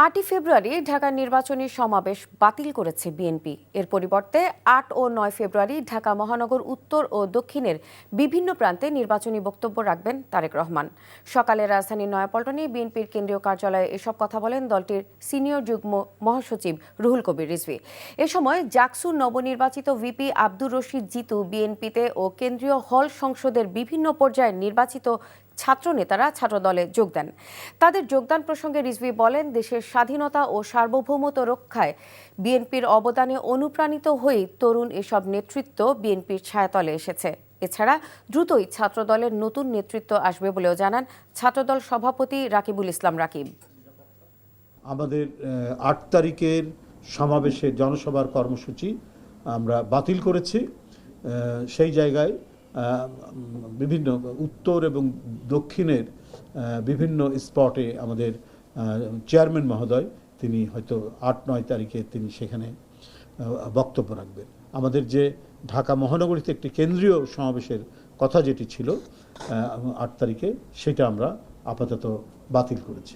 8ই ফেব্রুয়ারি ঢাকার নির্বাচনী সমাবেশ বাতিল করেছে বিএনপি। এর পরিবর্তে 8 ও 9 ফেব্রুয়ারি ঢাকা মহানগর উত্তর ও দক্ষিণের বিভিন্ন প্রান্তে নির্বাচনী বক্তব্য রাখবেন তারেক রহমান। সকালে রাজধানীর নয়াপল্টনে বিএনপির কেন্দ্রীয় কার্যালয়ে এসব কথা বলেন দলটির সিনিয়র যুগ্ম মহাসচিব রুহুল কবির রিজভী। এ সময় জাকসু নবনির্বাচিত ভিপি আব্দুর রশিদ জিতু বিএনপিতে ও কেন্দ্রীয় হল সংসদের বিভিন্ন পর্যায়ের নির্বাচিত ছাত্র নেতারা ছাত্রদলে যোগ দেন। তাদের যোগদান প্রসঙ্গে রিজভী বলেন, দেশের স্বাধীনতা ও সার্বভৌমত্ব রক্ষায় বিএনপির অবদানে অনুপ্রাণিত হয়ে তরুণ এসব নেতৃত্ব বিএনপির ছায়াতলে এসেছে। এছাড়া দ্রুতই ছাত্রদলের নতুন নেতৃত্ব আসবে বলেও জানান ছাত্রদল সভাপতি রাকিবুল ইসলাম রাকিব। আমাদের 8 তারিখের সমাবেশে জনসভার কর্মসূচি আমরা বাতিল করেছি। সেই জায়গায় বিভিন্ন উত্তর এবং দক্ষিণের বিভিন্ন স্পটে আমাদের চেয়ারম্যান মহোদয় তিনি হয়তো 8-9 তারিখে তিনি সেখানে বক্তব্য রাখবেন। আমাদের যে ঢাকা মহানগরীতে একটি কেন্দ্রীয় সমাবেশের কথা যেটি ছিল 8 তারিখে, সেটা আমরা আপাতত বাতিল করেছি।